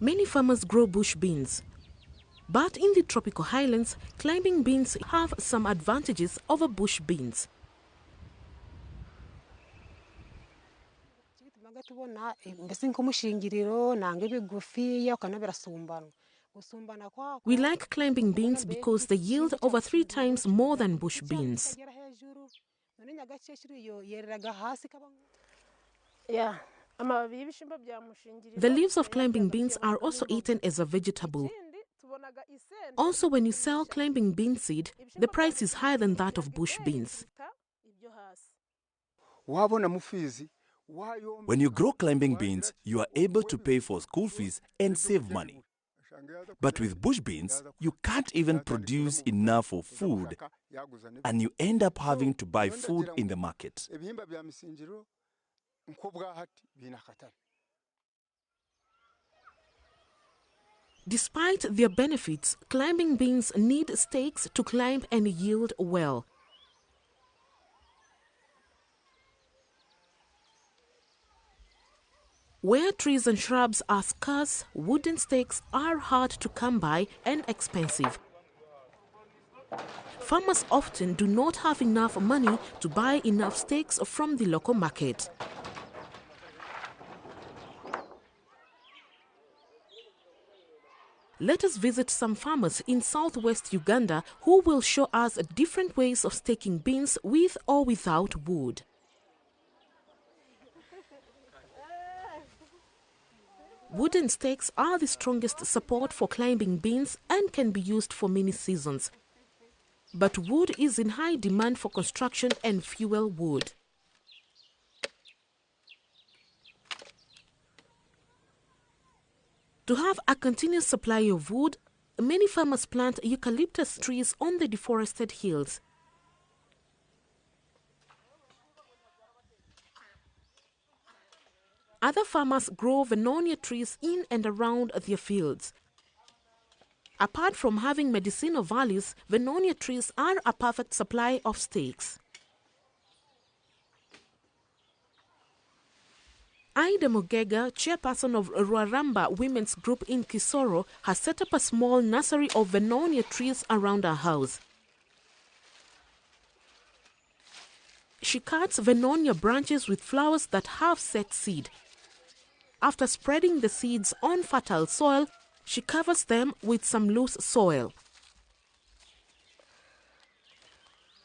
Many farmers grow bush beans. But in the tropical highlands, climbing beans have some advantages over bush beans. We like climbing beans because they yield over 3 times more than bush beans. The leaves of climbing beans are also eaten as a vegetable. Also, when you sell climbing bean seed, the price is higher than that of bush beans. When you grow climbing beans, you are able to pay for school fees and save money. But with bush beans, you can't even produce enough for food, and you end up having to buy food in the market. Despite their benefits, climbing beans need stakes to climb and yield well. Where trees and shrubs are scarce, wooden stakes are hard to come by and expensive. Farmers often do not have enough money to buy enough stakes from the local market. Let us visit some farmers in southwest Uganda who will show us different ways of staking beans with or without wood. Wooden stakes are the strongest support for climbing beans and can be used for many seasons. But wood is in high demand for construction and fuel wood. To have a continuous supply of wood, many farmers plant eucalyptus trees on the deforested hills. Other farmers grow Vernonia trees in and around their fields. Apart from having medicinal values, Vernonia trees are a perfect supply of stakes. Ida Mogega, chairperson of Rwaramba Women's Group in Kisoro, has set up a small nursery of Vernonia trees around her house. She cuts Vernonia branches with flowers that have set seed. After spreading the seeds on fertile soil, she covers them with some loose soil.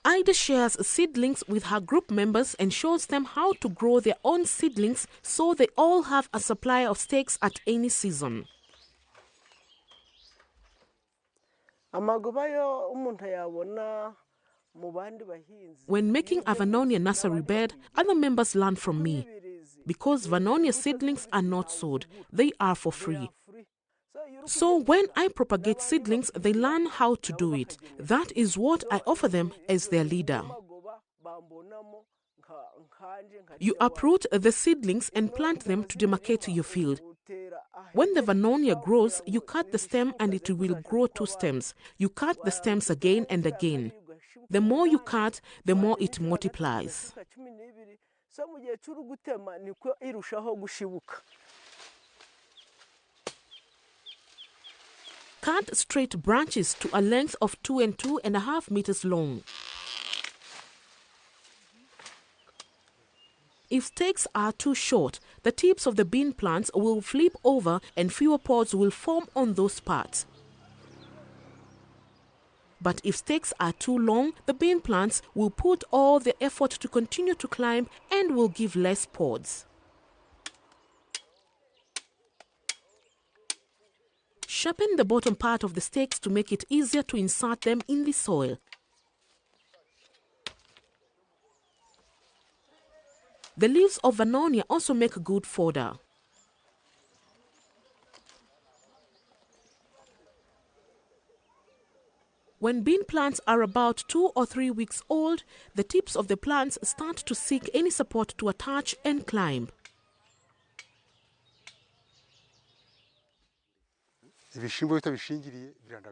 Ida shares seedlings with her group members and shows them how to grow their own seedlings so they all have a supply of stakes at any season. When making a Vernonia nursery bed, other members learn from me. Because Vernonia seedlings are not sold, they are for free. So when I propagate seedlings, they learn how to do it. That is what I offer them as their leader. You uproot the seedlings and plant them to demarcate your field. When the Vernonia grows, you cut the stem and it will grow 2 stems. You cut the stems again and again. The more you cut, the more it multiplies. Cut straight branches to a length of 2 and 2.5 meters long. If stakes are too short, the tips of the bean plants will flip over and fewer pods will form on those parts. But if stakes are too long, the bean plants will put all the effort to continue to climb and will give less pods. Sharpen the bottom part of the stakes to make it easier to insert them in the soil. The leaves of Vernonia also make good fodder. When bean plants are about 2 or 3 weeks old, the tips of the plants start to seek any support to attach and climb.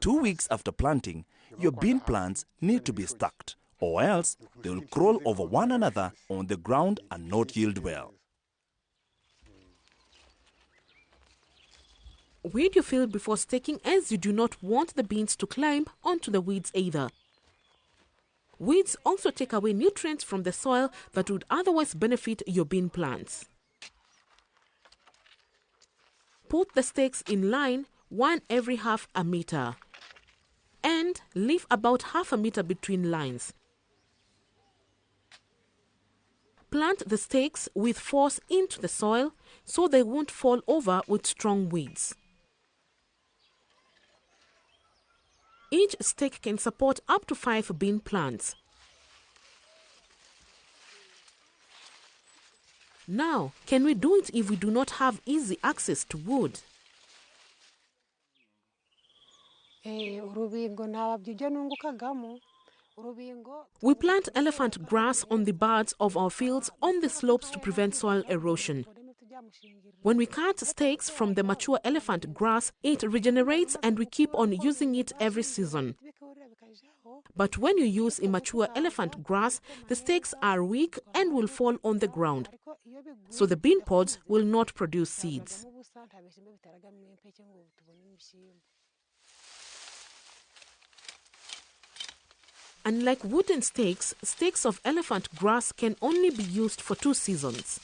Two weeks after planting, your bean plants need to be stacked, or else they will crawl over one another on the ground and not yield well. Weed your field before staking, as you do not want the beans to climb onto the weeds either. Weeds also take away nutrients from the soil that would otherwise benefit your bean plants. Put the stakes in line, one every half a meter, and leave about half a meter between lines. Plant the stakes with force into the soil so they won't fall over with strong weeds. Each stake can support up to 5 bean plants. Now, can we do it if we do not have easy access to wood? We plant elephant grass on the buds of our fields on the slopes to prevent soil erosion. When we cut stakes from the mature elephant grass, it regenerates and we keep on using it every season. But when you use immature elephant grass, the stakes are weak and will fall on the ground, so the bean pods will not produce seeds. Unlike wooden stakes, stakes of elephant grass can only be used for 2 seasons.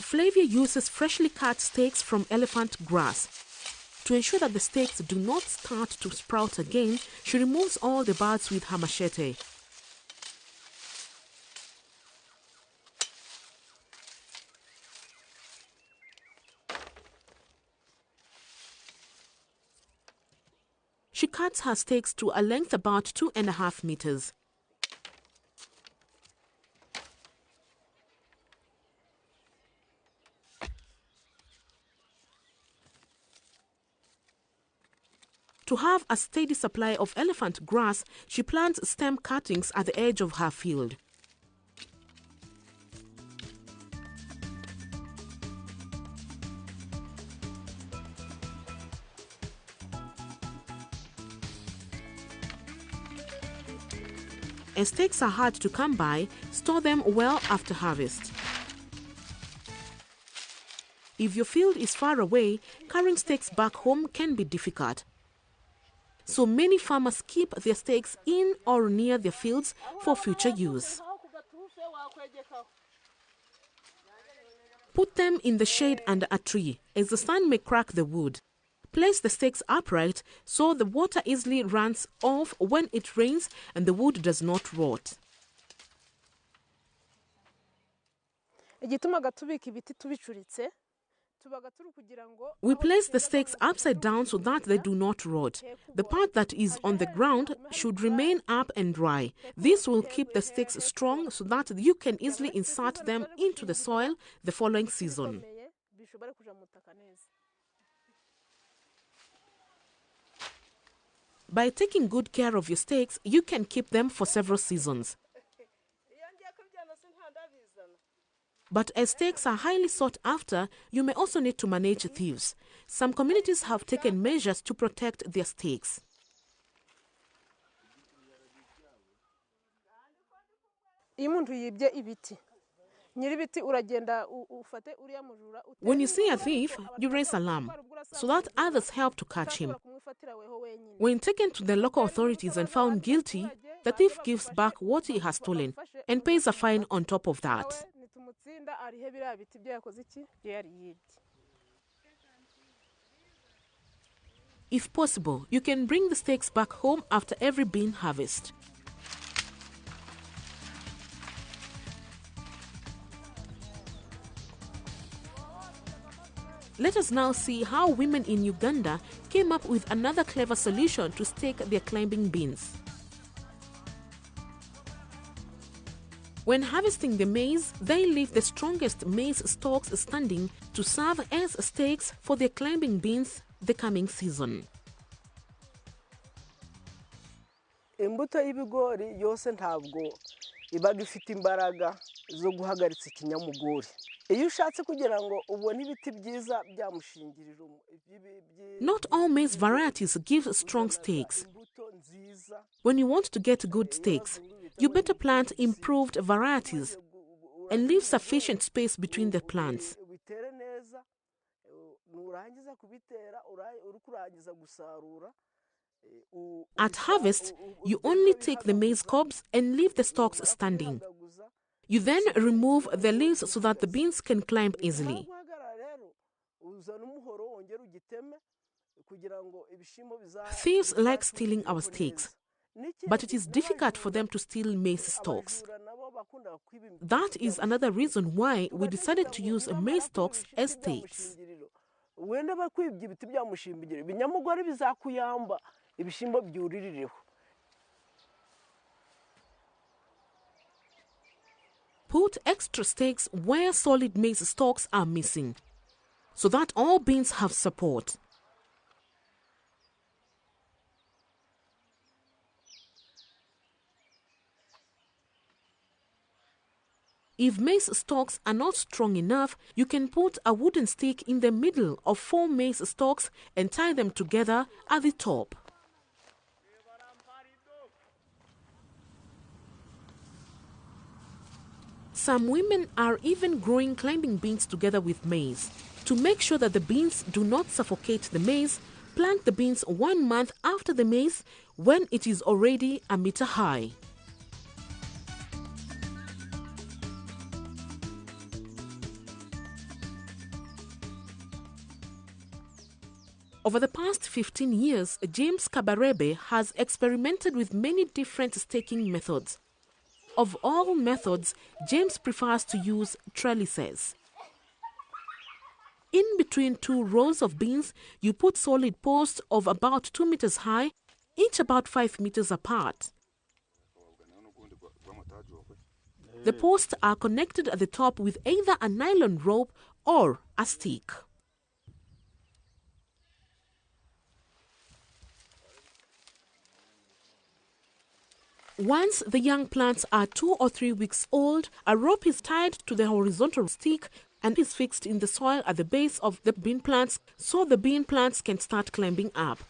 Flavia uses freshly cut stakes from elephant grass. To ensure that the stakes do not start to sprout again, she removes all the buds with her machete. She cuts her stakes to a length about 2.5 meters. To have a steady supply of elephant grass, she plants stem cuttings at the edge of her field. As stakes are hard to come by, store them well after harvest. If your field is far away, carrying stakes back home can be difficult. So many farmers keep their stakes in or near their fields for future use. Put them in the shade under a tree, as the sun may crack the wood. Place the stakes upright so the water easily runs off when it rains and the wood does not rot. We place the stakes upside down so that they do not rot. The part that is on the ground should remain up and dry. This will keep the stakes strong so that you can easily insert them into the soil the following season. By taking good care of your stakes, you can keep them for several seasons. But as stakes are highly sought after, you may also need to manage thieves. Some communities have taken measures to protect their stakes. When you see a thief, you raise alarm so that others help to catch him. When taken to the local authorities and found guilty, the thief gives back what he has stolen and pays a fine on top of that. If possible, you can bring the stakes back home after every bean harvest. Let us now see how women in Uganda came up with another clever solution to stake their climbing beans. When harvesting the maize, they leave the strongest maize stalks standing to serve as stakes for their climbing beans the coming season. Imbuto y'ibigori yose ntabwo ibaga ifite imbaraga zo guhagaritsa ikinyamugori. Iyo ushatse kugira ngo ubone ibiti byiza byamushingirira. Not all maize varieties give strong stakes. When you want to get good stakes, you better plant improved varieties and leave sufficient space between the plants. At harvest, you only take the maize cobs and leave the stalks standing. You then remove the leaves so that the beans can climb easily. Thieves like stealing our stakes, but it is difficult for them to steal maize stalks. That is another reason why we decided to use maize stalks as stakes. Put extra stakes where solid maize stalks are missing, so that all beans have support. If maize stalks are not strong enough, you can put a wooden stick in the middle of 4 maize stalks and tie them together at the top. Some women are even growing climbing beans together with maize. To make sure that the beans do not suffocate the maize, plant the beans 1 month after the maize when it is already a meter high. Over the past 15 years, James Kabarebe has experimented with many different staking methods. Of all methods, James prefers to use trellises. In between 2 rows of beans, you put solid posts of about 2 meters high, each about 5 meters apart. The posts are connected at the top with either a nylon rope or a stick. Once the young plants are 2 or 3 weeks old, a rope is tied to the horizontal stick and is fixed in the soil at the base of the bean plants so the bean plants can start climbing up.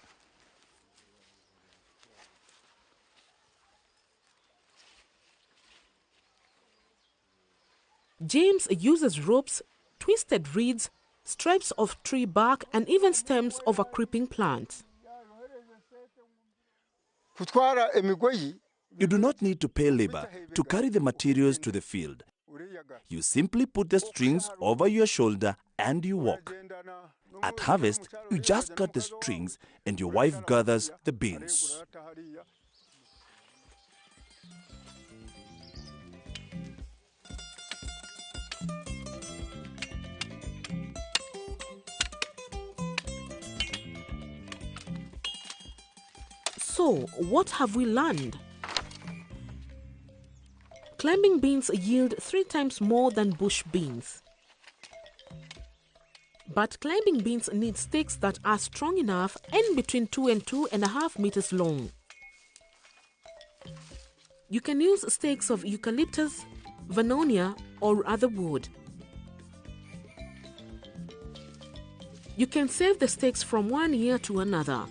James uses ropes, twisted reeds, strips of tree bark, and even stems of a creeping plant. You do not need to pay labor to carry the materials to the field. You simply put the strings over your shoulder and you walk. At harvest, you just cut the strings and your wife gathers the beans. So, what have we learned? Climbing beans yield 3 times more than bush beans. But climbing beans need stakes that are strong enough and between 2 and 2.5 meters long. You can use stakes of eucalyptus, Vernonia, or other wood. You can save the stakes from 1 year to another.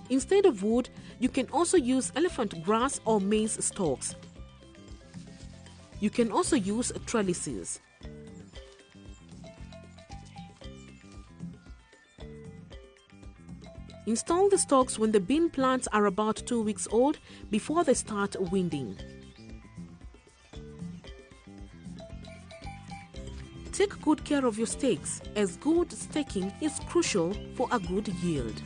Instead of wood, you can also use elephant grass or maize stalks. You can also use trellises. Install the stalks when the bean plants are about 2 weeks old before they start winding. Take good care of your stakes, as good staking is crucial for a good yield.